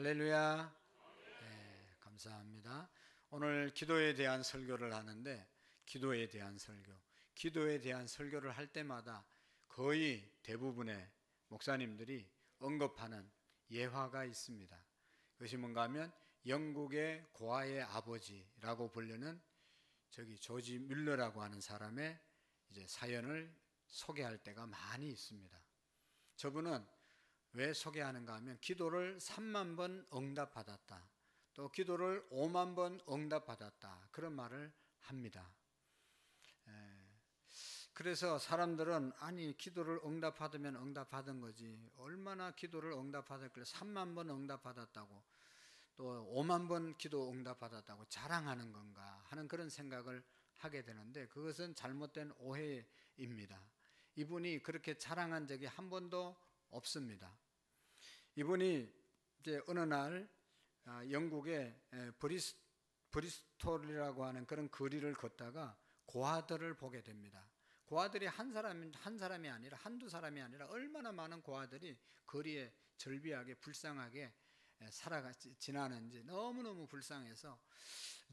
할렐루야. 네, 감사합니다. 오늘 기도에 대한 설교를 하는데, 기도에 대한 설교를 할 때마다 거의 대부분의 목사님들이 언급하는 예화가 있습니다. 그것이 뭔가 하면 영국의 고아의 아버지라고 불리는 조지 뮬러라고 하는 사람의 이제 사연을 소개할 때가 많이 있습니다. 저분은 왜 소개하는가 하면 기도를 3만 번 응답받았다, 또 기도를 5만 번 응답받았다, 그런 말을 합니다. 그래서 사람들은 아니 기도를 응답받으면 응답받은 거지, 얼마나 기도를 응답받았길래 3만 번 응답받았다고 또 5만 번 기도 응답받았다고 자랑하는 건가 하는 그런 생각을 하게 되는데, 그것은 잘못된 오해입니다. 이분이 그렇게 자랑한 적이 한 번도 없습니다. 이분이 이제 어느 날 영국의 브리스톨이라고 하는 그런 거리를 걷다가 고아들을 보게 됩니다. 고아들이 한 사람이 아니라 한두 사람이 아니라 얼마나 많은 고아들이 거리에 절비하게 불쌍하게 지나는지 너무너무 불쌍해서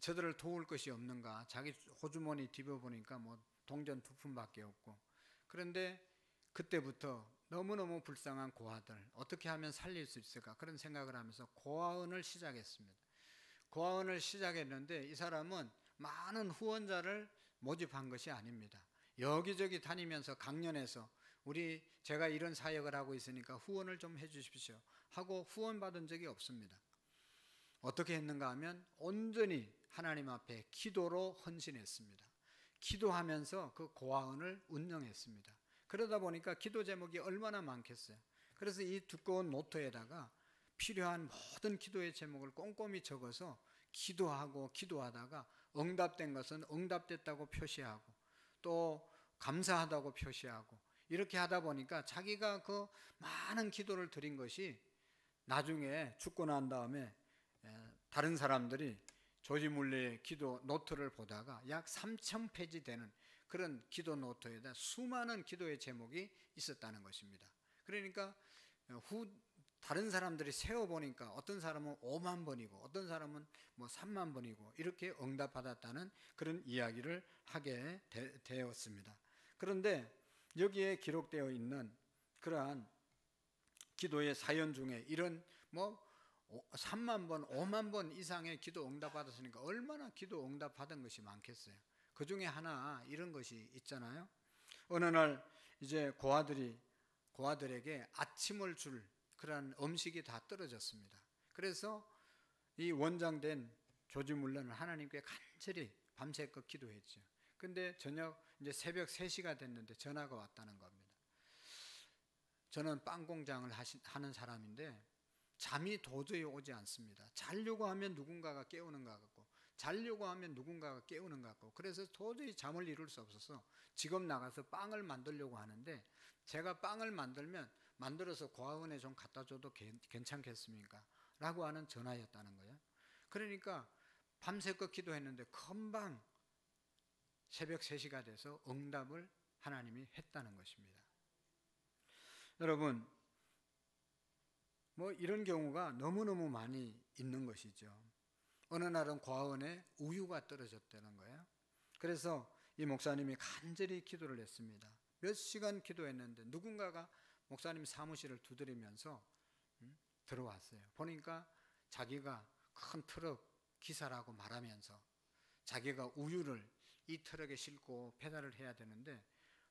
저들을 도울 것이 없는가, 자기 호주머니 뒤져보니까 뭐 동전 2푼밖에 없고, 그런데 그때부터 너무너무 불쌍한 고아들 어떻게 하면 살릴 수 있을까, 그런 생각을 하면서 고아원을 시작했습니다. 고아원을 시작했는데 이 사람은 많은 후원자를 모집한 것이 아닙니다. 여기저기 다니면서 강연해서 제가 이런 사역을 하고 있으니까 후원을 좀 해 주십시오 하고 후원 받은 적이 없습니다. 어떻게 했는가 하면 온전히 하나님 앞에 기도로 헌신했습니다. 기도하면서 그 고아원을 운영했습니다. 그러다 보니까 기도 제목이 얼마나 많겠어요. 그래서 이 두꺼운 노트에다가 필요한 모든 기도의 제목을 꼼꼼히 적어서 기도하다가 응답된 것은 응답됐다고 표시하고, 또 감사하다고 표시하고, 이렇게 하다 보니까 자기가 그 많은 기도를 드린 것이 나중에 죽고 난 다음에 다른 사람들이 조지 물러의 기도 노트를 보다가 약 3,000페이지 되는 그런 기도 노트에다 수많은 기도의 제목이 있었다는 것입니다. 그러니까 다른 사람들이 세어보니까 어떤 사람은 5만 번이고 어떤 사람은 뭐 3만 번이고 이렇게 응답받았다는 그런 이야기를 하게 되었습니다. 그런데 여기에 기록되어 있는 그러한 기도의 사연 중에 이런 3만 번, 5만 번 이상의 기도 응답받았으니까 얼마나 기도 응답받은 것이 많겠어요. 그 중에 하나 이런 것이 있잖아요. 어느 날 이제 고아들에게 아침을 줄 그런 음식이 다 떨어졌습니다. 그래서 이 원장된 조지 물러는 하나님께 간절히 밤새껏 기도했죠. 근데 저녁 이제 새벽 3시가 됐는데 전화가 왔다는 겁니다. 저는 빵 공장을 하는 사람인데 잠이 도저히 오지 않습니다. 자려고 하면 누군가가 깨우는 것 같고, 그래서 도저히 잠을 이룰 수 없어서 직업 나가서 빵을 만들려고 하는데, 제가 빵을 만들어서 고아원에 좀 갖다 줘도 괜찮겠습니까? 라고 하는 전화였다는 거예요. 그러니까 밤새껏 기도했는데 금방 새벽 3시가 돼서 응답을 하나님이 했다는 것입니다. 여러분, 이런 경우가 너무너무 많이 있는 것이죠. 어느 날은 고아원에 우유가 떨어졌다는 거예요. 그래서 이 목사님이 간절히 기도를 했습니다. 몇 시간 기도했는데 누군가가 목사님 사무실을 두드리면서 들어왔어요. 보니까 자기가 큰 트럭 기사라고 말하면서 자기가 우유를 이 트럭에 싣고 배달을 해야 되는데,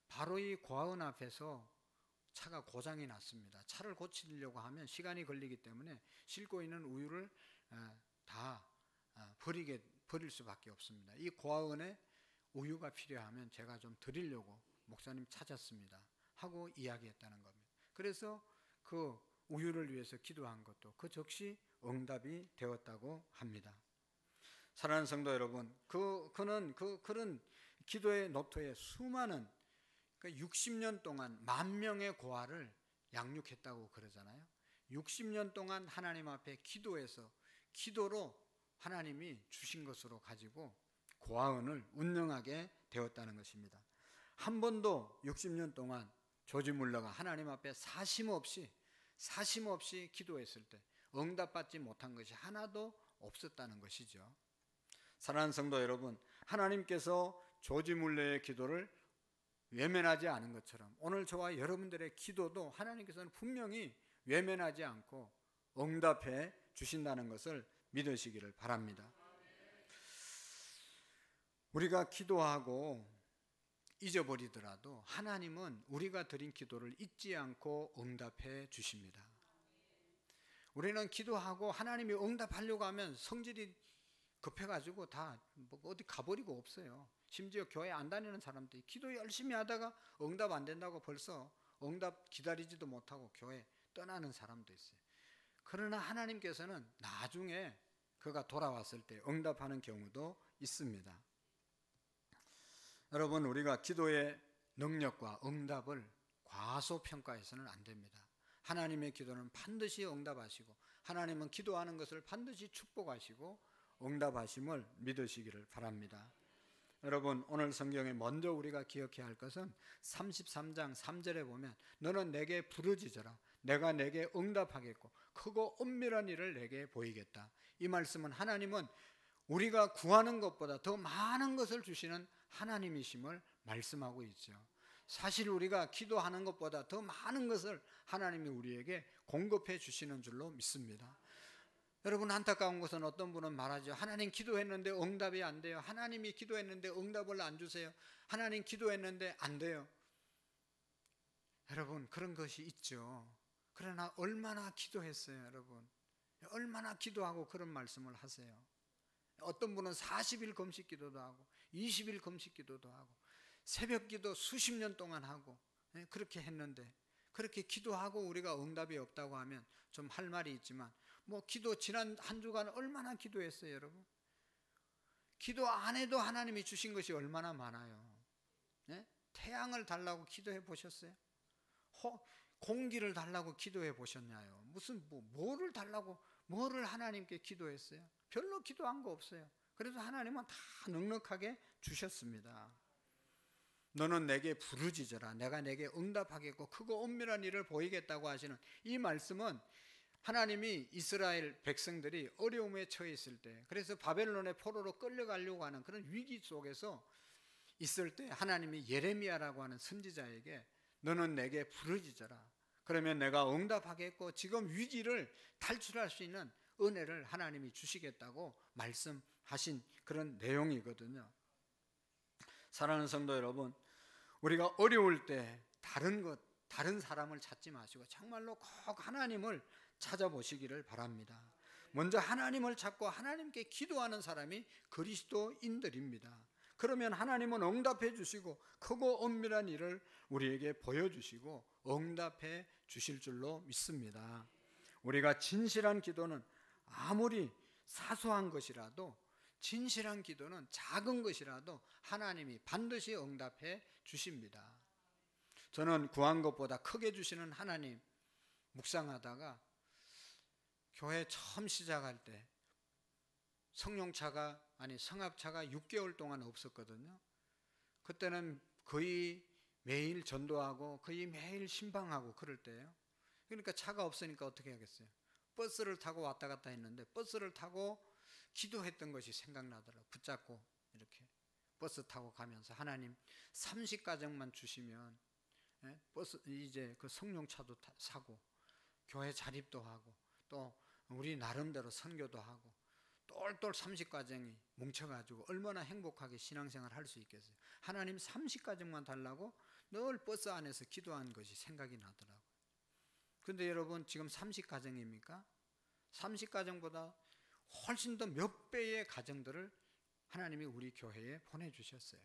바로 이 고아원 앞에서 차가 고장이 났습니다. 차를 고치려고 하면 시간이 걸리기 때문에 싣고 있는 우유를 다 버릴 수밖에 없습니다. 이 고아원에 우유가 필요하면 제가 좀 드리려고 목사님 찾았습니다 하고 이야기했다는 겁니다. 그래서 그 우유를 위해서 기도한 것도 그 즉시 응답이 되었다고 합니다. 사랑하는 성도 여러분, 그는 그런 기도의 노트에 수많은, 60년 동안 10,000명의 고아를 양육했다고 그러잖아요. 60년 동안 하나님 앞에 기도로 하나님이 주신 것으로 가지고 고아원을 운영하게 되었다는 것입니다. 한 번도 60년 동안 조지 물러가 하나님 앞에 사심 없이 기도했을 때 응답받지 못한 것이 하나도 없었다는 것이죠. 사랑하는 성도 여러분, 하나님께서 조지물레의 기도를 외면하지 않은 것처럼 오늘 저와 여러분들의 기도도 하나님께서는 분명히 외면하지 않고 응답해 주신다는 것을 믿으시기를 바랍니다. 우리가 기도하고 잊어버리더라도 하나님은 우리가 드린 기도를 잊지 않고 응답해 주십니다. 우리는 기도하고 하나님이 응답하려고 하면 성질이 급해가지고 다 어디 가버리고 없어요. 심지어 교회 안 다니는 사람들이 기도 열심히 하다가 응답 안 된다고 벌써 응답 기다리지도 못하고 교회 떠나는 사람도 있어요. 그러나 하나님께서는 나중에 그가 돌아왔을 때 응답하는 경우도 있습니다. 여러분, 우리가 기도의 능력과 응답을 과소평가해서는 안 됩니다. 하나님의 기도는 반드시 응답하시고 하나님은 기도하는 것을 반드시 축복하시고 응답하심을 믿으시기를 바랍니다. 여러분, 오늘 성경에 먼저 우리가 기억해야 할 것은 33장 3절에 보면 너는 내게 부르짖어라 내가 내게 응답하겠고 크고 은밀한 일을 내게 보이겠다. 이 말씀은 하나님은 우리가 구하는 것보다 더 많은 것을 주시는 하나님이심을 말씀하고 있죠. 사실 우리가 기도하는 것보다 더 많은 것을 하나님이 우리에게 공급해 주시는 줄로 믿습니다. 여러분, 안타까운 것은 어떤 분은 말하죠. 하나님 기도했는데 응답이 안 돼요. 하나님이 기도했는데 응답을 안 주세요. 하나님 기도했는데 안 돼요. 여러분, 그런 것이 있죠. 그러나 얼마나 기도했어요, 여러분? 얼마나 기도하고 그런 말씀을 하세요. 어떤 분은 40일 금식 기도도 하고 20일 금식 기도도 하고 새벽 기도 수십 년 동안 하고 그렇게 했는데 그렇게 기도하고 우리가 응답이 없다고 하면 좀 할 말이 있지만 기도 지난 한 주간 얼마나 기도했어요, 여러분? 기도 안 해도 하나님이 주신 것이 얼마나 많아요. 태양을 달라고 기도해 보셨어요? 공기를 달라고 기도해 보셨냐요? 무슨 뭐를 달라고 뭐를 하나님께 기도했어요? 별로 기도한 거 없어요. 그래서 하나님은 다 넉넉하게 주셨습니다. 너는 내게 부르짖어라 내가 내게 응답하겠고 크고 은밀한 일을 보이겠다고 하시는 이 말씀은 하나님이 이스라엘 백성들이 어려움에 처해 있을 때, 그래서 바벨론의 포로로 끌려가려고 하는 그런 위기 속에서 있을 때 하나님이 예레미야라고 하는 선지자에게 너는 내게 부르짖어라 그러면 내가 응답하겠고 지금 위기를 탈출할 수 있는 은혜를 하나님이 주시겠다고 말씀하신 그런 내용이거든요. 사랑하는 성도 여러분, 우리가 어려울 때 다른 사람을 찾지 마시고 정말로 꼭 하나님을 찾아보시기를 바랍니다. 먼저 하나님을 찾고 하나님께 기도하는 사람이 그리스도인들입니다. 그러면 하나님은 응답해 주시고 크고 은밀한 일을 우리에게 보여주시고 응답해 주실 줄로 믿습니다. 우리가 진실한 기도는 아무리 사소한 것이라도, 진실한 기도는 작은 것이라도 하나님이 반드시 응답해 주십니다. 저는 구한 것보다 크게 주시는 하나님 묵상하다가 교회 처음 시작할 때 성령차가 성합차가 6개월 동안 없었거든요. 그때는 거의 매일 전도하고 거의 매일 신방하고 그럴 때예요. 그러니까 차가 없으니까 어떻게 하겠어요? 버스를 타고 왔다 갔다 했는데 버스를 타고 기도했던 것이 생각나더라고요. 붙잡고 이렇게 버스 타고 가면서 하나님 30가정만 주시면 버스 이제 그 성령차도 사고 교회 자립도 하고 또 우리 나름대로 선교도 하고 똘똘 30가정이 뭉쳐가지고 얼마나 행복하게 신앙생활 할 수 있겠어요. 하나님 30가정만 달라고 늘 버스 안에서 기도한 것이 생각이 나더라고요. 근데 여러분 지금 30가정입니까? 30가정보다 훨씬 더 몇 배의 가정들을 하나님이 우리 교회에 보내주셨어요.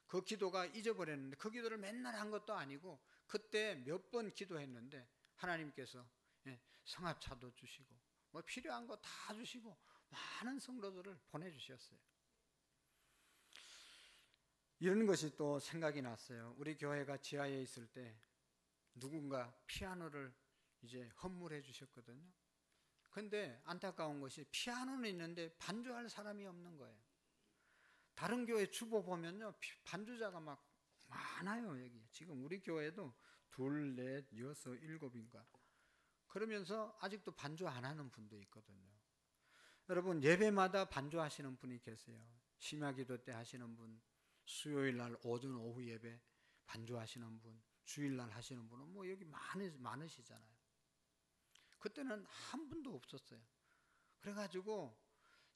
그 기도가 잊어버렸는데 그 기도를 맨날 한 것도 아니고 그때 몇 번 기도했는데 하나님께서 성합차도 주시고 필요한 거 다 주시고 많은 성도들을 보내주셨어요. 이런 것이 또 생각이 났어요. 우리 교회가 지하에 있을 때 누군가 피아노를 이제 헌물해 주셨거든요. 근데 안타까운 것이 피아노는 있는데 반주할 사람이 없는 거예요. 다른 교회 주보 보면요 반주자가 막 많아요. 여기 지금 우리 교회도 2, 4, 6, 7인가 그러면서 아직도 반주 안 하는 분도 있거든요. 여러분, 예배마다 반주하시는 분이 계세요. 심야기도 때 하시는 분, 수요일 날 오전 오후 예배 반주하시는 분, 주일날 하시는 분은 뭐 여기 많으시잖아요. 그때는 한 분도 없었어요. 그래가지고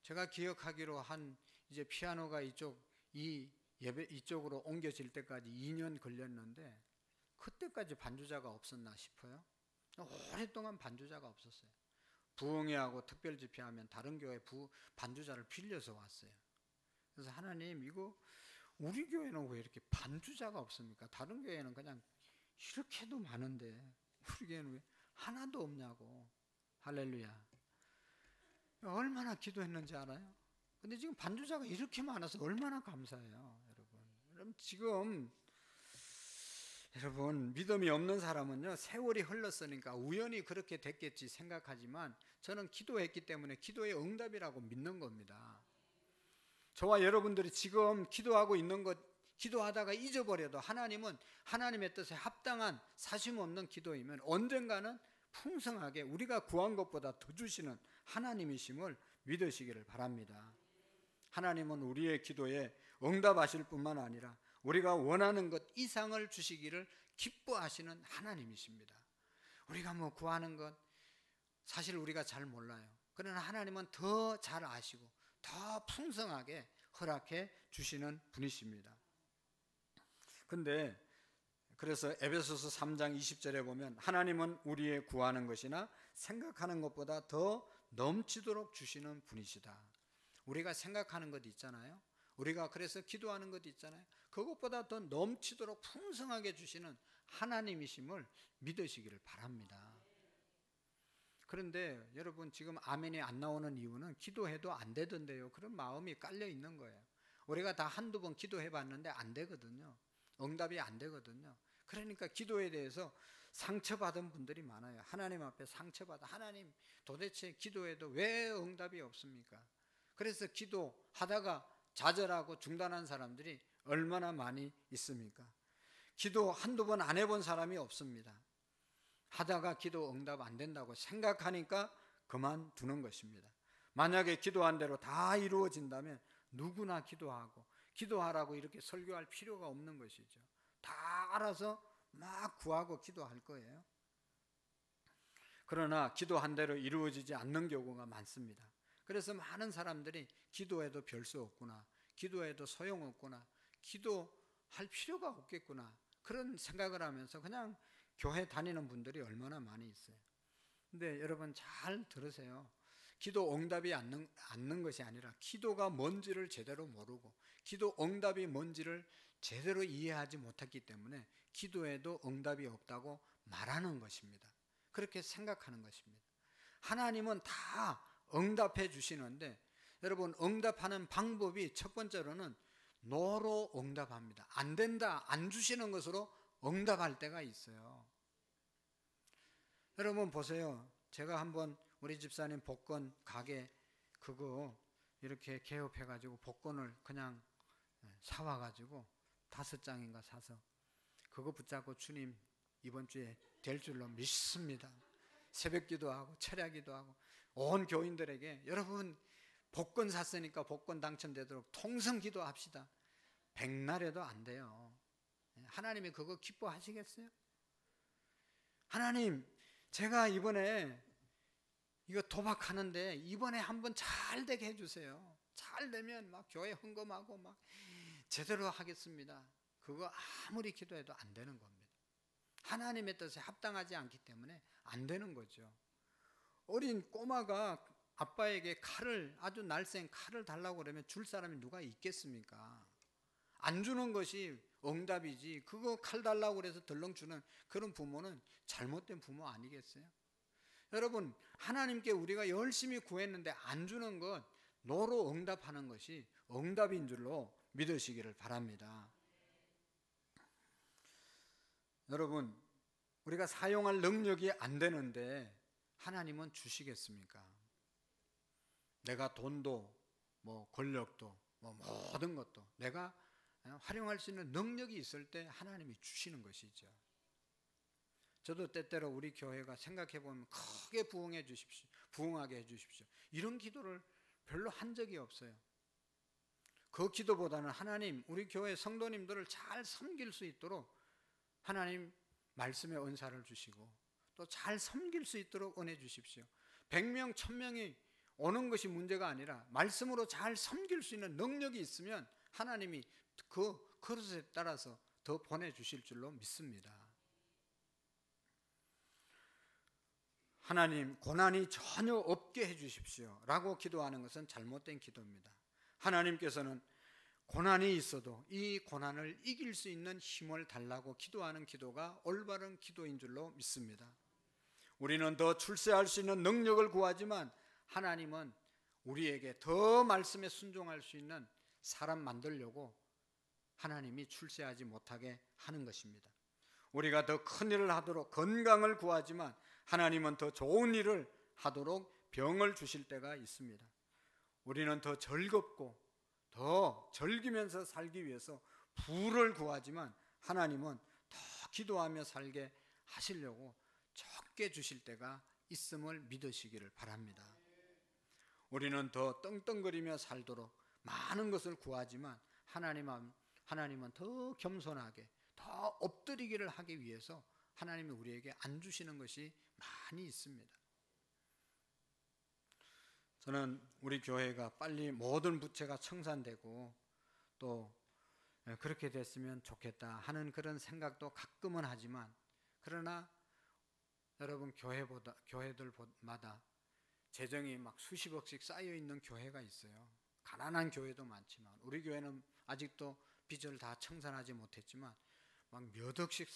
제가 기억하기로 한 이제 피아노가 이 예배 이쪽으로 옮겨질 때까지 2년 걸렸는데 그때까지 반주자가 없었나 싶어요. 오랫동안 반주자가 없었어요. 부흥회하고 특별 집회하면 다른 교회 반주자를 빌려서 왔어요. 그래서 하나님, 이거 우리 교회는 왜 이렇게 반주자가 없습니까? 다른 교회는 그냥 이렇게도 많은데 우리 교회는 왜 하나도 없냐고. 할렐루야. 얼마나 기도했는지 알아요? 근데 지금 반주자가 이렇게 많아서 얼마나 감사해요, 여러분. 그럼 지금 여러분, 믿음이 없는 사람은요, 세월이 흘렀으니까 우연히 그렇게 됐겠지 생각하지만 저는 기도했기 때문에 기도의 응답이라고 믿는 겁니다. 저와 여러분들이 지금 기도하고 있는 것, 기도하다가 잊어버려도 하나님은 하나님의 뜻에 합당한 사심 없는 기도이면 언젠가는 풍성하게 우리가 구한 것보다 더 주시는 하나님이심을 믿으시기를 바랍니다. 하나님은 우리의 기도에 응답하실 뿐만 아니라 우리가 원하는 것 이상을 주시기를 기뻐하시는 하나님이십니다. 우리가 뭐 구하는 것 사실 우리가 잘 몰라요. 그러나 하나님은 더 잘 아시고 더 풍성하게 허락해 주시는 분이십니다. 근데 그래서 에베소서 3장 20절에 보면 하나님은 우리의 구하는 것이나 생각하는 것보다 더 넘치도록 주시는 분이시다. 우리가 생각하는 것 있잖아요. 우리가 그래서 기도하는 것 있잖아요. 그것보다 더 넘치도록 풍성하게 주시는 하나님이심을 믿으시기를 바랍니다. 그런데 여러분, 지금 아멘이 안 나오는 이유는 기도해도 안 되던데요, 그런 마음이 깔려 있는 거예요. 우리가 다 한두 번 기도해 봤는데 안 되거든요. 응답이 안 되거든요. 그러니까 기도에 대해서 상처받은 분들이 많아요. 하나님 앞에 상처받아, 하나님 도대체 기도해도 왜 응답이 없습니까? 그래서 기도하다가 좌절하고 중단한 사람들이 얼마나 많이 있습니까? 기도 한두 번 안 해본 사람이 없습니다. 하다가 기도 응답 안 된다고 생각하니까 그만두는 것입니다. 만약에 기도한 대로 다 이루어진다면 누구나 기도하라고 이렇게 설교할 필요가 없는 것이죠. 다 알아서 막 구하고 기도할 거예요. 그러나 기도한 대로 이루어지지 않는 경우가 많습니다. 그래서 많은 사람들이 기도해도 별 수 없구나, 기도해도 소용없구나, 기도할 필요가 없겠구나, 그런 생각을 하면서 그냥 교회 다니는 분들이 얼마나 많이 있어요. 근데 여러분 잘 들으세요. 기도 응답이 않는 것이 아니라 기도가 뭔지를 제대로 모르고 기도 응답이 뭔지를 제대로 이해하지 못했기 때문에 기도에도 응답이 없다고 말하는 것입니다. 그렇게 생각하는 것입니다. 하나님은 다 응답해 주시는데 여러분, 응답하는 방법이 첫 번째로는 노로 응답합니다. 안 된다, 안 주시는 것으로 응답할 때가 있어요. 여러분 보세요. 제가 한번 우리 집사님 복권 가게 그거 이렇게 개업해가지고 복권을 그냥 사와가지고 5장인가 사서 그거 붙잡고 주님 이번 주에 될 줄로 믿습니다. 새벽 기도하고 철야 기도하고 온 교인들에게 여러분 복권 샀으니까 복권 당첨되도록 통성 기도합시다. 백날에도 안 돼요. 하나님이 그거 기뻐하시겠어요? 하나님, 제가 이번에 이거 도박하는데 이번에 한번 잘 되게 해주세요. 잘 되면 막 교회 헌금하고 막 제대로 하겠습니다. 그거 아무리 기도해도 안 되는 겁니다. 하나님의 뜻에 합당하지 않기 때문에 안 되는 거죠. 어린 꼬마가 아빠에게 아주 날쌘 칼을 달라고 그러면 줄 사람이 누가 있겠습니까? 안 주는 것이 응답이지, 그거 칼 달라고 그래서 덜렁 주는 그런 부모는 잘못된 부모 아니겠어요? 여러분, 하나님께 우리가 열심히 구했는데 안 주는 것, 노로 응답하는 것이 응답인 줄로 믿으시기를 바랍니다. 여러분, 우리가 사용할 능력이 안 되는데 하나님은 주시겠습니까? 내가 돈도 뭐 권력도 뭐 모든 것도 내가 활용할 수 있는 능력이 있을 때 하나님이 주시는 것이죠. 저도 때때로 우리 교회가 생각해 보면 크게 부흥해 주십시오. 부흥하게 해 주십시오. 이런 기도를 별로 한 적이 없어요. 그 기도보다는 하나님, 우리 교회 성도님들을 잘 섬길 수 있도록 하나님 말씀의 은사를 주시고 또 잘 섬길 수 있도록 은혜 주십시오. 100명, 1000명이 오는 것이 문제가 아니라 말씀으로 잘 섬길 수 있는 능력이 있으면 하나님이 그 그릇에 따라서 더 보내주실 줄로 믿습니다. 하나님, 고난이 전혀 없게 해주십시오 라고 기도하는 것은 잘못된 기도입니다. 하나님께서는 고난이 있어도 이 고난을 이길 수 있는 힘을 달라고 기도하는 기도가 올바른 기도인 줄로 믿습니다. 우리는 더 출세할 수 있는 능력을 구하지만 하나님은 우리에게 더 말씀에 순종할 수 있는 사람 만들려고 하나님이 출세하지 못하게 하는 것입니다. 우리가 더 큰 일을 하도록 건강을 구하지만 하나님은 더 좋은 일을 하도록 병을 주실 때가 있습니다. 우리는 더 즐겁고 더 즐기면서 살기 위해서 부를 구하지만 하나님은 더 기도하며 살게 하시려고 적게 주실 때가 있음을 믿으시기를 바랍니다. 우리는 더 떵떵거리며 살도록 많은 것을 구하지만 하나님은 더 겸손하게 더 엎드리기를 하기 위해서 하나님이 우리에게 안 주시는 것이 많이 있습니다. 저는 우리 교회가 빨리 모든 부채가 청산되고 또 그렇게 됐으면 좋겠다 하는 그런 생각도 가끔은 하지만, 그러나 여러분, 교회들마다 재정이 막 수십억씩 쌓여 있는 교회가 있어요. 가난한 교회도 많지만 우리 교회는 아직도 빚을 다 청산하지 못했지만 막 몇 억씩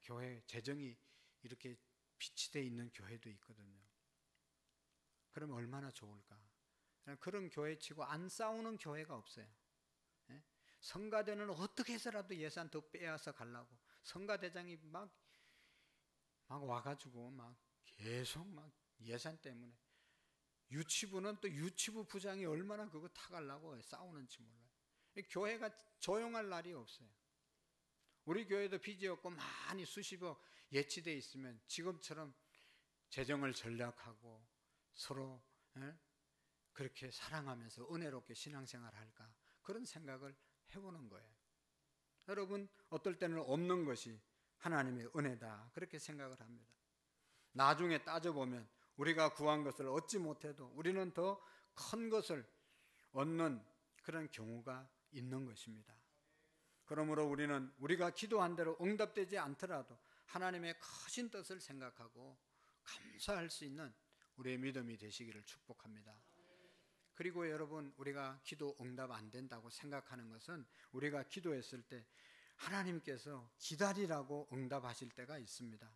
교회 재정이 이렇게 빚이 돼 있는 교회도 있거든요. 그러면 얼마나 좋을까? 그런 교회치고 안 싸우는 교회가 없어요. 성가대는 어떻게 해서라도 예산 더 빼앗아 가려고 성가대장이 막 와가지고 막 계속 막 예산 때문에, 유치부는 또 유치부 부장이 얼마나 그거 타가려고 싸우는지 몰라요. 교회가 조용할 날이 없어요. 우리 교회도 빚이 없고 많이 수십억 예치돼 있으면 지금처럼 재정을 전략하고 서로 그렇게 사랑하면서 은혜롭게 신앙생활 할까, 그런 생각을 해보는 거예요. 여러분, 어떨 때는 없는 것이 하나님의 은혜다 그렇게 생각을 합니다. 나중에 따져보면 우리가 구한 것을 얻지 못해도 우리는 더 큰 것을 얻는 그런 경우가 있는 것입니다. 그러므로 우리는 우리가 기도한 대로 응답되지 않더라도 하나님의 크신 뜻을 생각하고 감사할 수 있는 우리의 믿음이 되시기를 축복합니다. 그리고 여러분, 우리가 기도 응답 안 된다고 생각하는 것은 우리가 기도했을 때 하나님께서 기다리라고 응답하실 때가 있습니다.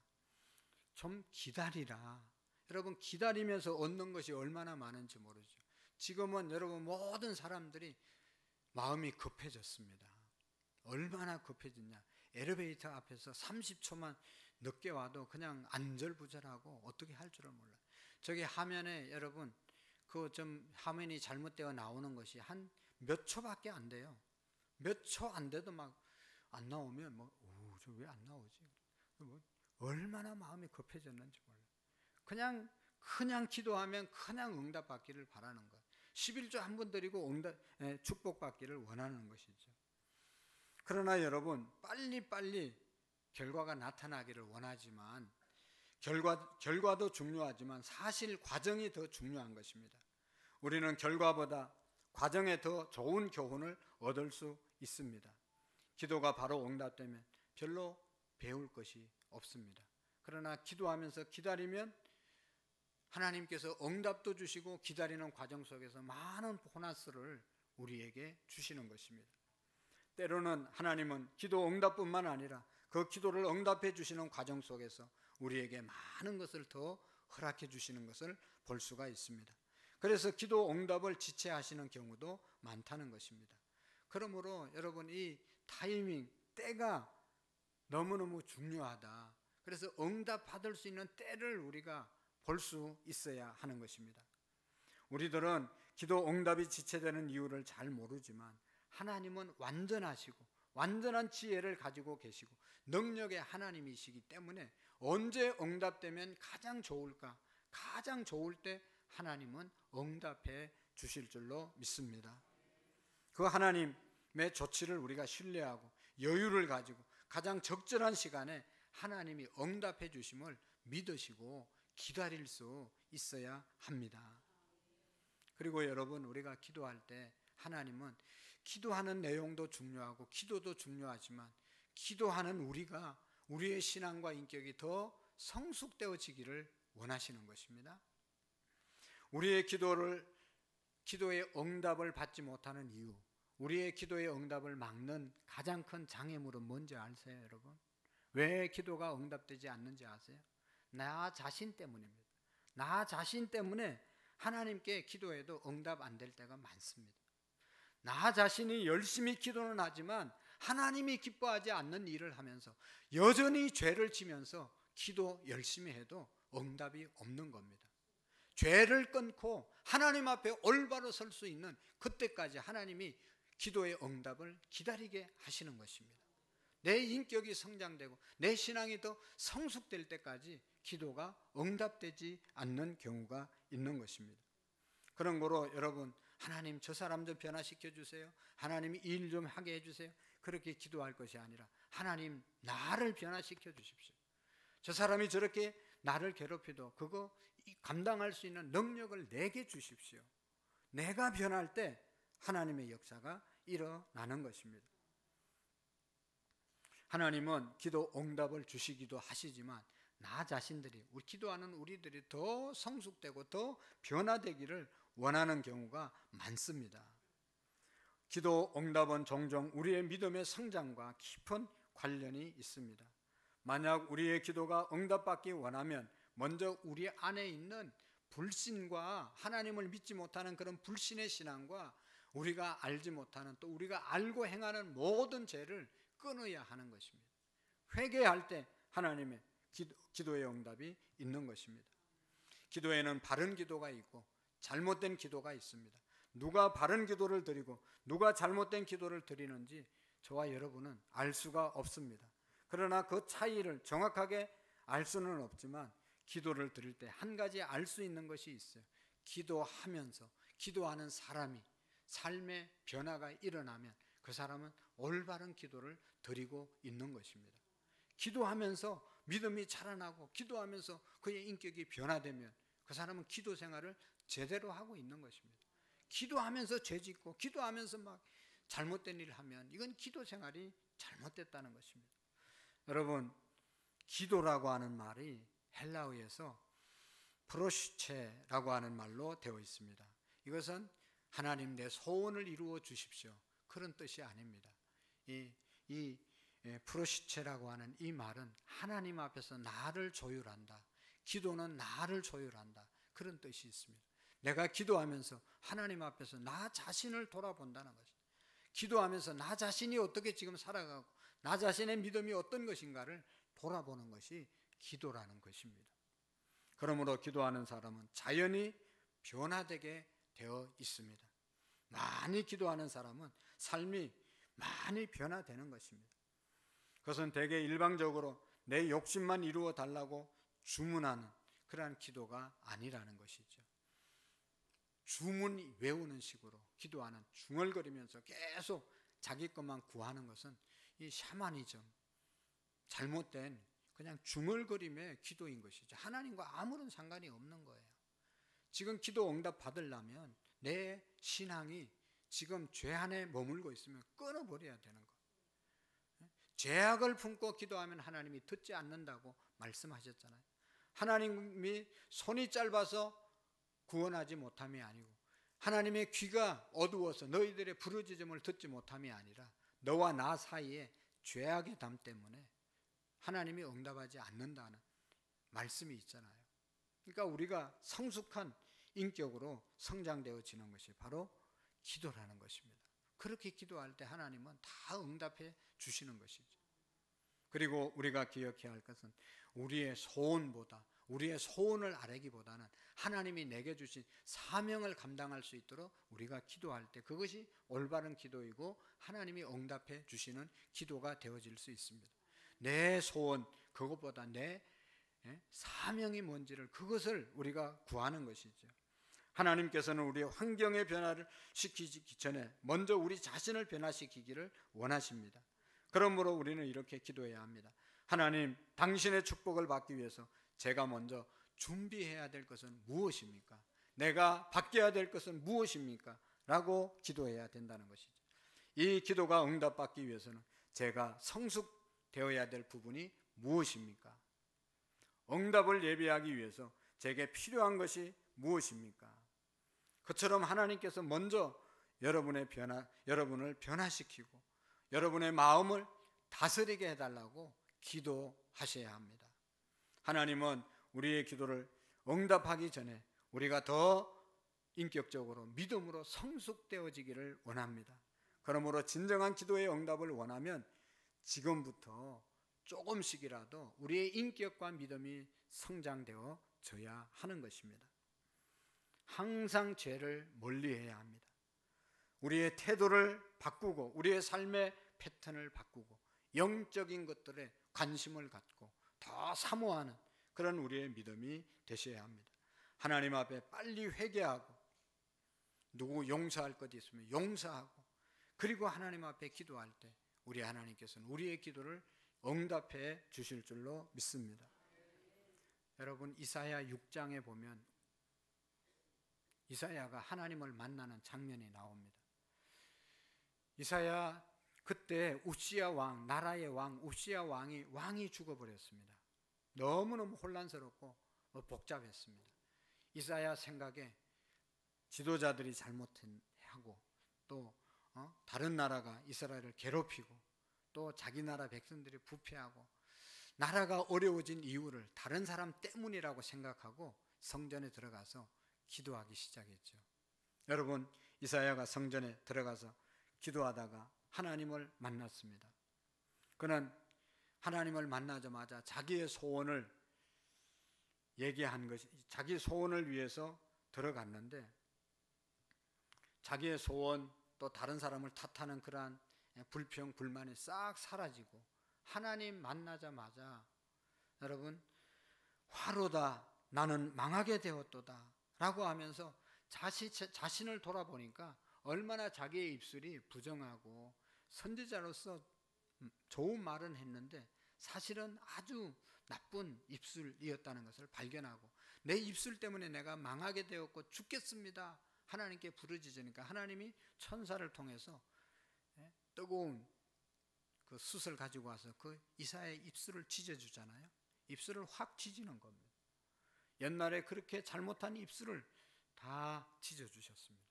좀 기다리라. 여러분, 기다리면서 얻는 것이 얼마나 많은지 모르죠. 지금은 여러분 모든 사람들이 마음이 급해졌습니다. 얼마나 급해졌냐. 엘리베이터 앞에서 30초만 늦게 와도 그냥 안절부절하고 어떻게 할 줄을 몰라요. 저기 화면에 여러분 화면이 잘못되어 나오는 것이 한 몇 초밖에 안 돼요. 몇 초 안 돼도 막 안 나오면 저 왜 안 나오지? 얼마나 마음이 급해졌는지 몰라요. 그냥 기도하면 그냥 응답받기를 바라는 것. 11조 한 번 드리고 축복받기를 원하는 것이죠. 그러나 여러분, 빨리 결과가 나타나기를 원하지만 결과도 중요하지만 사실 과정이 더 중요한 것입니다. 우리는 결과보다 과정에 더 좋은 교훈을 얻을 수 있습니다. 기도가 바로 응답되면 별로 배울 것이 없습니다. 그러나 기도하면서 기다리면 하나님께서 응답도 주시고 기다리는 과정 속에서 많은 보너스를 우리에게 주시는 것입니다. 때로는 하나님은 기도 응답뿐만 아니라 그 기도를 응답해 주시는 과정 속에서 우리에게 많은 것을 더 허락해 주시는 것을 볼 수가 있습니다. 그래서 기도 응답을 지체하시는 경우도 많다는 것입니다. 그러므로 여러분, 이 타이밍, 때가 너무너무 중요하다. 그래서 응답받을 수 있는 때를 우리가 볼 수 있어야 하는 것입니다. 우리들은 기도 응답이 지체되는 이유를 잘 모르지만 하나님은 완전하시고 완전한 지혜를 가지고 계시고 능력의 하나님이시기 때문에 언제 응답되면 가장 좋을까? 가장 좋을 때 하나님은 응답해 주실 줄로 믿습니다. 그 하나님의 조치를 우리가 신뢰하고 여유를 가지고 가장 적절한 시간에 하나님이 응답해 주심을 믿으시고 기다릴 수 있어야 합니다. 그리고 여러분, 우리가 기도할 때 하나님은 기도하는 내용도 중요하고 기도도 중요하지만 기도하는 우리가 우리의 신앙과 인격이 더 성숙되어지기를 원하시는 것입니다. 우리의 기도의 응답을 받지 못하는 이유, 우리의 기도의 응답을 막는 가장 큰 장애물은 뭔지 아세요, 여러분? 왜 기도가 응답되지 않는지 아세요? 나 자신 때문입니다. 나 자신 때문에 하나님께 기도해도 응답 안 될 때가 많습니다. 나 자신이 열심히 기도는 하지만 하나님이 기뻐하지 않는 일을 하면서 여전히 죄를 지면서 기도 열심히 해도 응답이 없는 겁니다. 죄를 끊고 하나님 앞에 올바로 설 수 있는 그때까지 하나님이 기도의 응답을 기다리게 하시는 것입니다. 내 인격이 성장되고 내 신앙이 더 성숙될 때까지 기도가 응답되지 않는 경우가 있는 것입니다. 그런 거로 여러분, 하나님 저 사람 좀 변화시켜 주세요, 하나님 일 좀 하게 해주세요, 그렇게 기도할 것이 아니라 하나님 나를 변화시켜 주십시오. 저 사람이 저렇게 나를 괴롭혀도 그거 감당할 수 있는 능력을 내게 주십시오. 내가 변할 때 하나님의 역사가 일어나는 것입니다. 하나님은 기도 응답을 주시기도 하시지만 나 자신들이, 우리 기도하는 우리들이 더 성숙되고 더 변화되기를 원하는 경우가 많습니다. 기도 응답은 종종 우리의 믿음의 성장과 깊은 관련이 있습니다. 만약 우리의 기도가 응답받기 원하면 먼저 우리 안에 있는 불신과 하나님을 믿지 못하는 그런 불신의 신앙과 우리가 알지 못하는, 또 우리가 알고 행하는 모든 죄를 끊어야 하는 것입니다. 회개할 때 하나님의 기도의 응답이 있는 것입니다. 기도에는 바른 기도가 있고 잘못된 기도가 있습니다. 누가 바른 기도를 드리고 누가 잘못된 기도를 드리는지 저와 여러분은 알 수가 없습니다. 그러나 그 차이를 정확하게 알 수는 없지만 기도를 드릴 때 한 가지 알 수 있는 것이 있어요. 기도하면서 기도하는 사람이 삶의 변화가 일어나면 그 사람은 올바른 기도를 드리고 있는 것입니다. 기도하면서 믿음이 자라나고 기도하면서 그의 인격이 변화되면 그 사람은 기도 생활을 제대로 하고 있는 것입니다. 기도하면서 죄 짓고 기도하면서 막 잘못된 일을 하면 이건 기도 생활이 잘못됐다는 것입니다. 여러분, 기도라고 하는 말이 헬라어에서 프로시체라고 하는 말로 되어 있습니다. 이것은 하나님 내 소원을 이루어 주십시오, 그런 뜻이 아닙니다. 이 프로시체라고 하는 이 말은 하나님 앞에서 나를 조율한다, 기도는 나를 조율한다, 그런 뜻이 있습니다. 내가 기도하면서 하나님 앞에서 나 자신을 돌아본다는 것입니다. 기도하면서 나 자신이 어떻게 지금 살아가고 나 자신의 믿음이 어떤 것인가를 돌아보는 것이 기도라는 것입니다. 그러므로 기도하는 사람은 자연히 변화되게 되어 있습니다. 많이 기도하는 사람은 삶이 많이 변화되는 것입니다. 그것은 대개 일방적으로 내 욕심만 이루어 달라고 주문하는 그러한 기도가 아니라는 것이죠. 주문 외우는 식으로 기도하는, 중얼거리면서 계속 자기 것만 구하는 것은 이 샤머니즘, 잘못된 그냥 중얼거림의 기도인 것이죠. 하나님과 아무런 상관이 없는 거예요. 지금 기도 응답 받으려면 내 신앙이 지금 죄 안에 머물고 있으면 끊어버려야 되는 거예요. 죄악을 품고 기도하면 하나님이 듣지 않는다고 말씀하셨잖아요. 하나님이 손이 짧아서 구원하지 못함이 아니고 하나님의 귀가 어두워서 너희들의 부르짖음을 듣지 못함이 아니라 너와 나 사이에 죄악의 담 때문에 하나님이 응답하지 않는다는 말씀이 있잖아요. 그러니까 우리가 성숙한 인격으로 성장되어지는 것이 바로 기도라는 것입니다. 그렇게 기도할 때 하나님은 다 응답해 주시는 것이죠. 그리고 우리가 기억해야 할 것은 우리의 소원보다 우리의 소원을 아뢰기보다는 하나님이 내게 주신 사명을 감당할 수 있도록 우리가 기도할 때 그것이 올바른 기도이고 하나님이 응답해 주시는 기도가 되어질 수 있습니다. 내 소원, 그것보다 내 사명이 뭔지를, 그것을 우리가 구하는 것이죠. 하나님께서는 우리의 환경의 변화를 시키기 전에 먼저 우리 자신을 변화시키기를 원하십니다. 그러므로 우리는 이렇게 기도해야 합니다. 하나님, 당신의 축복을 받기 위해서 제가 먼저 준비해야 될 것은 무엇입니까? 내가 바뀌어야 될 것은 무엇입니까? 라고 기도해야 된다는 것이죠. 이 기도가 응답받기 위해서는 제가 성숙되어야 될 부분이 무엇입니까? 응답을 예비하기 위해서 제게 필요한 것이 무엇입니까? 그처럼 하나님께서 먼저 여러분을 변화시키고 여러분의 마음을 다스리게 해달라고 기도하셔야 합니다. 하나님은 우리의 기도를 응답하기 전에 우리가 더 인격적으로 믿음으로 성숙되어지기를 원합니다. 그러므로 진정한 기도의 응답을 원하면 지금부터 조금씩이라도 우리의 인격과 믿음이 성장되어져야 하는 것입니다. 항상 죄를 멀리해야 합니다. 우리의 태도를 바꾸고 우리의 삶의 패턴을 바꾸고 영적인 것들에 관심을 갖고 더 사모하는 그런 우리의 믿음이 되셔야 합니다. 하나님 앞에 빨리 회개하고 누구 용서할 것 있으면 용서하고, 그리고 하나님 앞에 기도할 때 우리 하나님께서는 우리의 기도를 응답해 주실 줄로 믿습니다. 여러분, 이사야 6장에 보면 이사야가 하나님을 만나는 장면이 나옵니다. 이사야, 그때 우시야 왕, 나라의 왕 우시야 왕이 죽어버렸습니다. 너무너무 혼란스럽고 복잡했습니다. 이사야 생각에 지도자들이 잘못하고 또 다른 나라가 이스라엘을 괴롭히고 또 자기 나라 백성들이 부패하고 나라가 어려워진 이유를 다른 사람 때문이라고 생각하고 성전에 들어가서 기도하기 시작했죠. 여러분, 이사야가 성전에 들어가서 기도하다가 하나님을 만났습니다. 그는 하나님을 만나자마자 자기의 소원을 얘기한 것이, 자기 소원을 위해서 들어갔는데 자기의 소원 또 다른 사람을 탓하는 그러한 불평 불만이 싹 사라지고 하나님 만나자마자 여러분, 화로다, 나는 망하게 되었도다 라고 하면서 자신을 돌아보니까 얼마나 자기의 입술이 부정하고 선지자로서 좋은 말은 했는데 사실은 아주 나쁜 입술이었다는 것을 발견하고, 내 입술 때문에 내가 망하게 되었고 죽겠습니다 하나님께 부르짖으니까 하나님이 천사를 통해서 뜨거운 그 숯을 가지고 와서 그 이사야의 입술을 찢어주잖아요. 입술을 확 찢는 겁니다. 옛날에 그렇게 잘못한 입술을 다 찢어주셨습니다.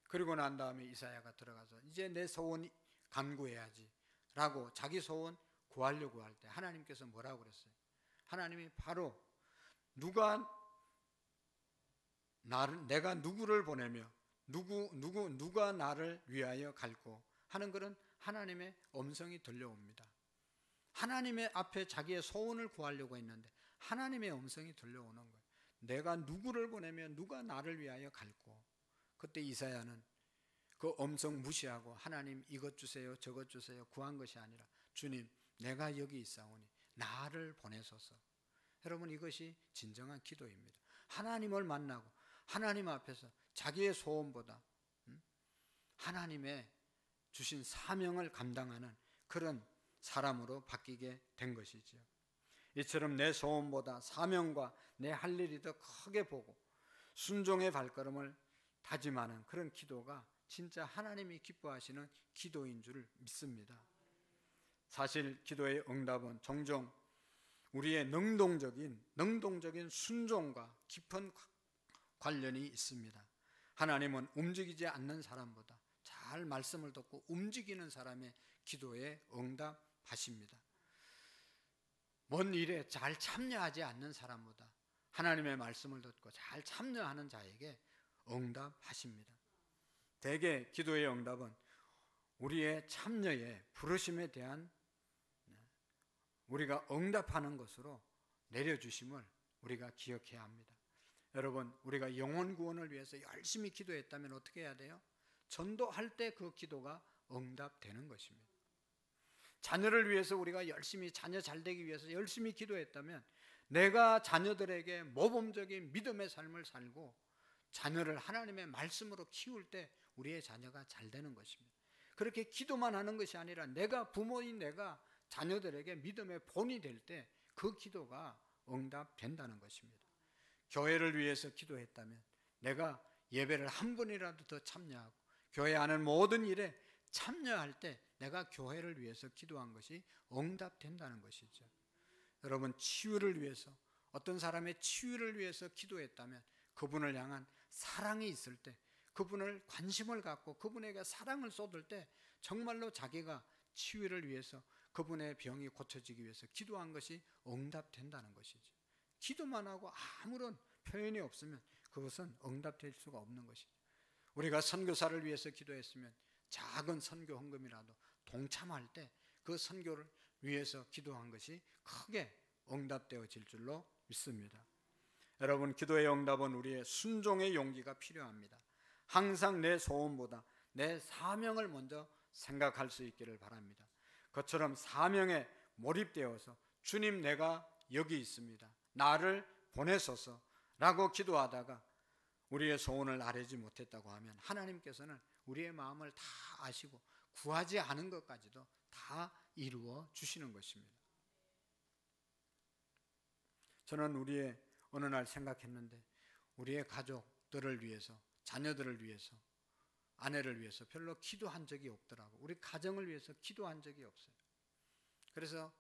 그리고 난 다음에 이사야가 들어가서 이제 내 소원 간구해야지 라고 자기 소원 구하려고 할 때 하나님께서 뭐라고 그랬어요? 하나님이 바로 내가 누구를 보내며 누가 나를 위하여 갈고 하는 그런 하나님의 음성이 들려옵니다. 하나님의 앞에 자기의 소원을 구하려고 했는데 하나님의 음성이 들려오는 거예요. 내가 누구를 보내며 누가 나를 위하여 갈고. 그때 이사야는 그 음성 무시하고 하나님 이것 주세요 저것 주세요 구한 것이 아니라 주님, 내가 여기 있사오니 나를 보내소서. 여러분, 이것이 진정한 기도입니다. 하나님을 만나고 하나님 앞에서 자기의 소원보다 하나님의 주신 사명을 감당하는 그런 사람으로 바뀌게 된 것이죠. 이처럼 내 소원보다 사명과 내 할 일이 더 크게 보고 순종의 발걸음을 다짐하는 그런 기도가 진짜 하나님이 기뻐하시는 기도인 줄 믿습니다. 사실 기도의 응답은 종종 우리의 능동적인 순종과 깊은 관련이 있습니다. 하나님은 움직이지 않는 사람보다 잘 말씀을 듣고 움직이는 사람의 기도에 응답하십니다. 먼 일에 잘 참여하지 않는 사람보다 하나님의 말씀을 듣고 잘 참여하는 자에게 응답하십니다. 대개 기도의 응답은 우리의 참여에 부르심에 대한 우리가 응답하는 것으로 내려주심을 우리가 기억해야 합니다. 여러분, 우리가 영혼 구원을 위해서 열심히 기도했다면 어떻게 해야 돼요? 전도할 때 그 기도가 응답되는 것입니다. 자녀를 위해서 우리가 열심히, 자녀 잘 되기 위해서 열심히 기도했다면 내가 자녀들에게 모범적인 믿음의 삶을 살고 자녀를 하나님의 말씀으로 키울 때 우리의 자녀가 잘 되는 것입니다. 그렇게 기도만 하는 것이 아니라 내가 부모인 내가 자녀들에게 믿음의 본이 될 때 그 기도가 응답된다는 것입니다. 교회를 위해서 기도했다면 내가 예배를 한 번이라도 더 참여하고 교회 하는 모든 일에 참여할 때 내가 교회를 위해서 기도한 것이 응답된다는 것이죠. 여러분, 치유를 위해서, 어떤 사람의 치유를 위해서 기도했다면 그분을 향한 사랑이 있을 때, 그분을 관심을 갖고 그분에게 사랑을 쏟을 때 정말로 자기가 치유를 위해서, 그분의 병이 고쳐지기 위해서 기도한 것이 응답된다는 것이죠. 기도만 하고 아무런 표현이 없으면 그것은 응답될 수가 없는 것이죠. 우리가 선교사를 위해서 기도했으면 작은 선교 헌금이라도 동참할 때 그 선교를 위해서 기도한 것이 크게 응답되어질 줄로 믿습니다. 여러분, 기도의 응답은 우리의 순종의 용기가 필요합니다. 항상 내 소원보다 내 사명을 먼저 생각할 수 있기를 바랍니다. 그처럼 사명에 몰입되어서 주님, 내가 여기 있습니다, 나를 보내소서 라고 기도하다가 우리의 소원을 아뢰지 못했다고 하면 하나님께서는 우리의 마음을 다 아시고 구하지 않은 것까지도 다 이루어 주시는 것입니다. 저는 우리의 어느 날 생각했는데 우리의 가족들을 위해서, 자녀들을 위해서, 아내를 위해서 별로 기도한 적이 없더라고. 우리 가정을 위해서 기도한 적이 없어요. 그래서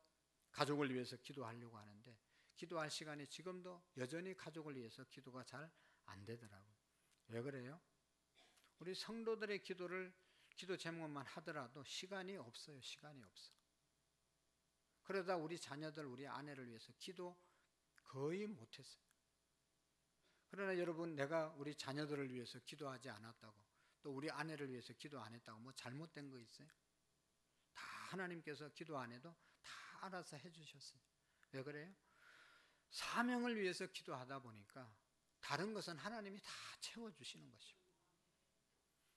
가족을 위해서 기도하려고 하는데 기도할 시간이 지금도 여전히 가족을 위해서 기도가 잘 안 되더라고요. 왜 그래요? 우리 성도들의 기도 제목만 하더라도 시간이 없어요. 시간이 없어. 그러다 우리 자녀들, 우리 아내를 위해서 기도 거의 못했어요. 그러나 여러분, 내가 우리 자녀들을 위해서 기도하지 않았다고, 또 우리 아내를 위해서 기도 안 했다고 뭐 잘못된 거 있어요? 다 하나님께서 기도 안 해도 다 알아서 해주셨어요. 왜 그래요? 사명을 위해서 기도하다 보니까 다른 것은 하나님이 다 채워주시는 것입니다.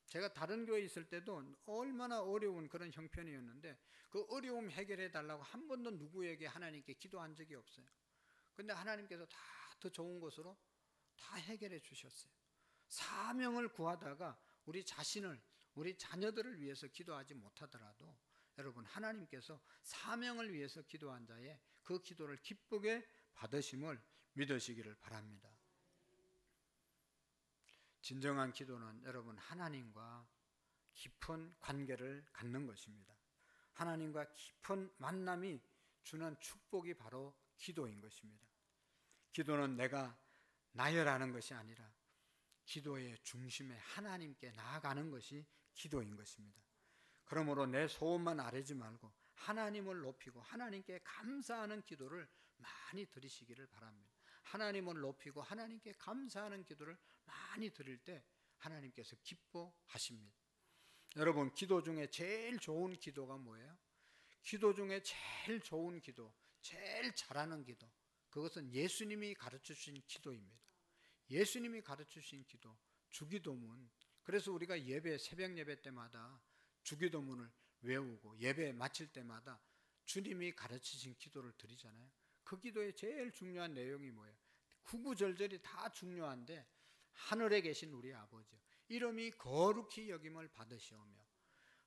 제가 다른 교회에 있을 때도 얼마나 어려운 그런 형편이었는데 그 어려움 해결해 달라고 한 번도 누구에게 하나님께 기도한 적이 없어요. 근데 하나님께서 다 더 좋은 것으로 다 해결해 주셨어요. 사명을 구하다가 우리 자신을, 우리 자녀들을 위해서 기도하지 못하더라도 여러분, 하나님께서 사명을 위해서 기도한 자의 그 기도를 기쁘게 받으심을 믿으시기를 바랍니다. 진정한 기도는 여러분, 하나님과 깊은 관계를 갖는 것입니다. 하나님과 깊은 만남이 주는 축복이 바로 기도인 것입니다. 기도는 내가 나열하는 것이 아니라 기도의 중심에 하나님께 나아가는 것이 기도인 것입니다. 그러므로 내 소원만 아뢰지 말고 하나님을 높이고 하나님께 감사하는 기도를 많이 드리시기를 바랍니다. 하나님을 높이고 하나님께 감사하는 기도를 많이 드릴 때 하나님께서 기뻐하십니다. 여러분, 기도 중에 제일 좋은 기도가 뭐예요? 기도 중에 제일 좋은 기도, 제일 잘하는 기도, 그것은 예수님이 가르쳐 주신 기도입니다. 예수님이 가르쳐 주신 기도, 주기도문. 그래서 우리가 예배, 새벽 예배 때마다 주기도문을 외우고 예배 마칠 때마다 주님이 가르치신 기도를 드리잖아요. 그 기도의 제일 중요한 내용이 뭐예요? 구구절절이 다 중요한데 하늘에 계신 우리 아버지, 이름이 거룩히 여김을 받으시오며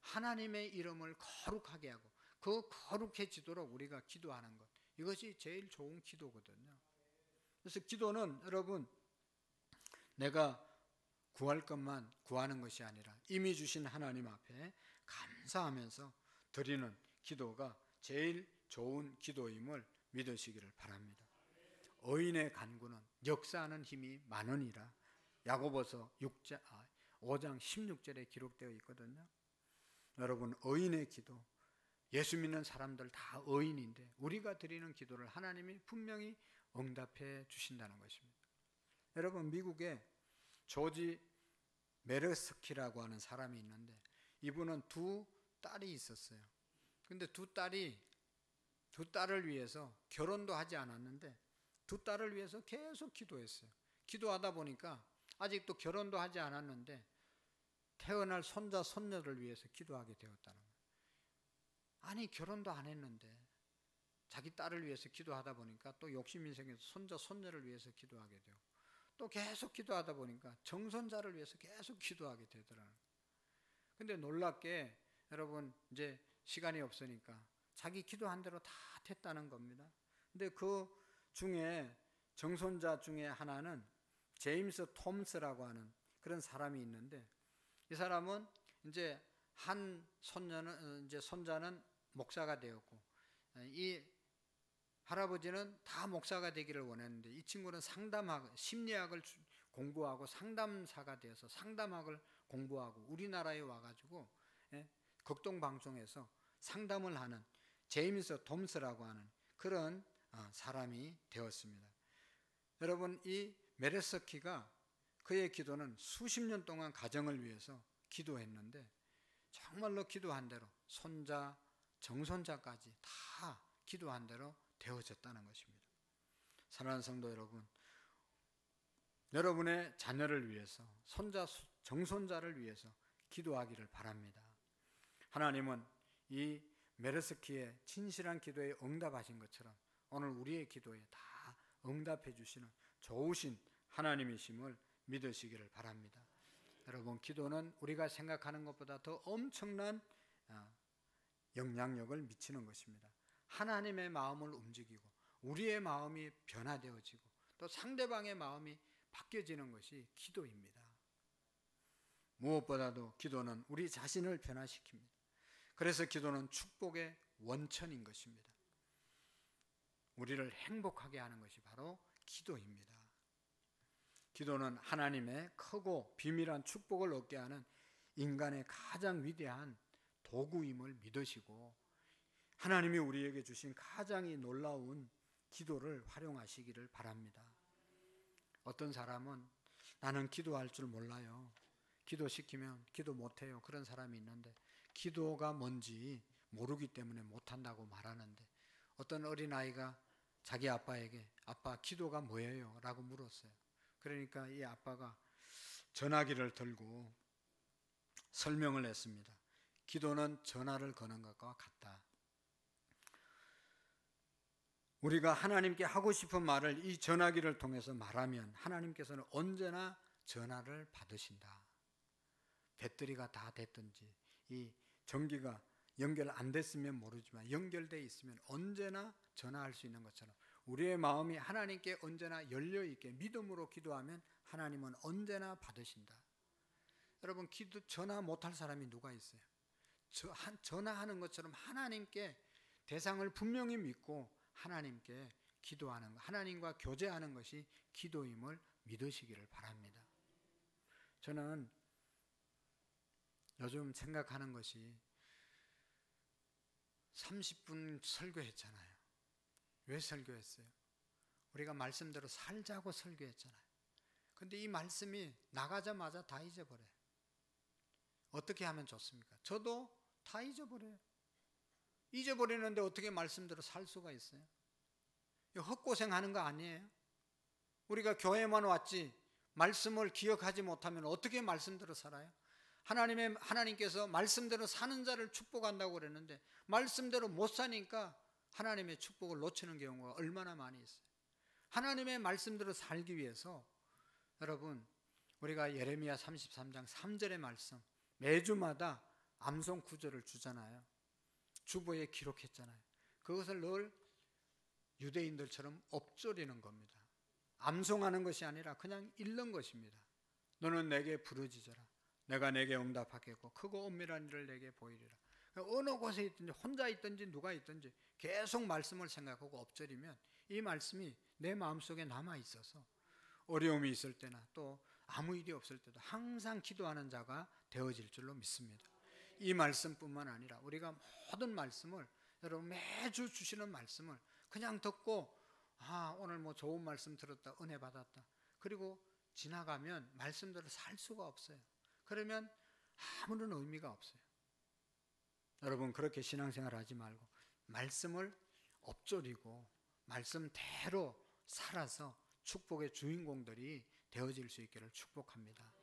하나님의 이름을 거룩하게 하고 그 거룩해지도록 우리가 기도하는 것, 이것이 제일 좋은 기도거든요. 그래서 기도는 여러분, 내가 구할 것만 구하는 것이 아니라 이미 주신 하나님 앞에 감사하면서 드리는 기도가 제일 좋은 기도임을 믿으시기를 바랍니다. 의인의 간구는 역사하는 힘이 많으니라. 야고보서 5장 16절에 기록되어 있거든요. 여러분, 의인의 기도, 예수 믿는 사람들 다 의인인데 우리가 드리는 기도를 하나님이 분명히 응답해 주신다는 것입니다. 여러분, 미국에 조지 메르스키라고 하는 사람이 있는데 이분은 두 딸이 있었어요. 근데 두 딸을 위해서 결혼도 하지 않았는데 두 딸을 위해서 계속 기도했어요. 기도하다 보니까 아직도 결혼도 하지 않았는데 태어날 손자 손녀를 위해서 기도하게 되었다는 거예요. 아니 결혼도 안 했는데 자기 딸을 위해서 기도하다 보니까 또 욕심이 생겨서 손자 손녀를 위해서 기도하게 되고 또 계속 기도하다 보니까 정손자를 위해서 계속 기도하게 되더라고요. 근데 놀랍게 여러분 이제 시간이 없으니까 자기 기도한 대로 다 됐다는 겁니다. 근데 그 중에 정손자 중에 하나는 제임스 톰스라고 하는 그런 사람이 있는데 이 사람은 이제 한 손녀는 이제 손자는 목사가 되었고 이 할아버지는 다 목사가 되기를 원했는데 이 친구는 상담학 심리학을 공부하고 상담사가 되어서 상담학을 공부하고 우리나라에 와가지고 극동 방송에서 상담을 하는 제임스 톰스라고 하는 그런 사람이 되었습니다. 여러분 이 메레스키가 그의 기도는 수십 년 동안 가정을 위해서 기도했는데 정말로 기도한 대로 손자, 정손자까지 다 기도한 대로 되어졌다는 것입니다. 사랑하는 성도 여러분, 여러분의 자녀를 위해서 손자, 정손자를 위해서 기도하기를 바랍니다. 하나님은 이 메르스키의 진실한 기도에 응답하신 것처럼 오늘 우리의 기도에 다 응답해 주시는 좋으신 하나님이심을 믿으시기를 바랍니다. 여러분 기도는 우리가 생각하는 것보다 더 엄청난 영향력을 미치는 것입니다. 하나님의 마음을 움직이고 우리의 마음이 변화되어지고 또 상대방의 마음이 바뀌어지는 것이 기도입니다. 무엇보다도 기도는 우리 자신을 변화시킵니다. 그래서 기도는 축복의 원천인 것입니다. 우리를 행복하게 하는 것이 바로 기도입니다. 기도는 하나님의 크고 비밀한 축복을 얻게 하는 인간의 가장 위대한 도구임을 믿으시고 하나님이 우리에게 주신 가장 놀라운 기도를 활용하시기를 바랍니다. 어떤 사람은 나는 기도할 줄 몰라요. 기도시키면 기도 못해요. 그런 사람이 있는데 기도가 뭔지 모르기 때문에 못한다고 말하는데 어떤 어린아이가 자기 아빠에게 아빠 기도가 뭐예요? 라고 물었어요. 그러니까 이 아빠가 전화기를 들고 설명을 했습니다. 기도는 전화를 거는 것과 같다. 우리가 하나님께 하고 싶은 말을 이 전화기를 통해서 말하면 하나님께서는 언제나 전화를 받으신다. 배터리가 다 됐든지 이 전기가 연결 안 됐으면 모르지만 연결되어 있으면 언제나 전화할 수 있는 것처럼 우리의 마음이 하나님께 언제나 열려있게 믿음으로 기도하면 하나님은 언제나 받으신다. 여러분 전화 못할 사람이 누가 있어요? 전화하는 것처럼 하나님께 대상을 분명히 믿고 하나님께 기도하는 것, 하나님과 교제하는 것이 기도임을 믿으시기를 바랍니다. 저는 요즘 생각하는 것이 30분 설교했잖아요. 왜 설교했어요? 우리가 말씀대로 살자고 설교했잖아요. 근데 이 말씀이 나가자마자 다 잊어버려요. 어떻게 하면 좋습니까? 저도 다 잊어버려요. 잊어버리는데 어떻게 말씀대로 살 수가 있어요? 헛고생하는 거 아니에요? 우리가 교회만 왔지 말씀을 기억하지 못하면 어떻게 말씀대로 살아요? 하나님께서 말씀대로 사는 자를 축복한다고 그랬는데 말씀대로 못 사니까 하나님의 축복을 놓치는 경우가 얼마나 많이 있어요. 하나님의 말씀대로 살기 위해서 여러분 우리가 예레미야 33장 3절의 말씀 매주마다 암송 구절을 주잖아요. 주보에 기록했잖아요. 그것을 늘 유대인들처럼 엎조리는 겁니다. 암송하는 것이 아니라 그냥 읽는 것입니다. 너는 내게 부르짖어라. 내가 내게 응답하겠고 크고 엄밀한 일을 내게 보이리라. 어느 곳에 있든지 혼자 있든지 누가 있든지 계속 말씀을 생각하고 엎조리면 이 말씀이 내 마음속에 남아 있어서 어려움이 있을 때나 또 아무 일이 없을 때도 항상 기도하는 자가 되어질 줄로 믿습니다. 이 말씀뿐만 아니라 우리가 모든 말씀을 여러분 매주 주시는 말씀을 그냥 듣고 오늘 뭐 좋은 말씀 들었다 은혜 받았다 그리고 지나가면 말씀대로 살 수가 없어요. 그러면 아무런 의미가 없어요. 여러분 그렇게 신앙생활 하지 말고 말씀을 엎조리고 말씀대로 살아서 축복의 주인공들이 되어질 수 있기를 축복합니다.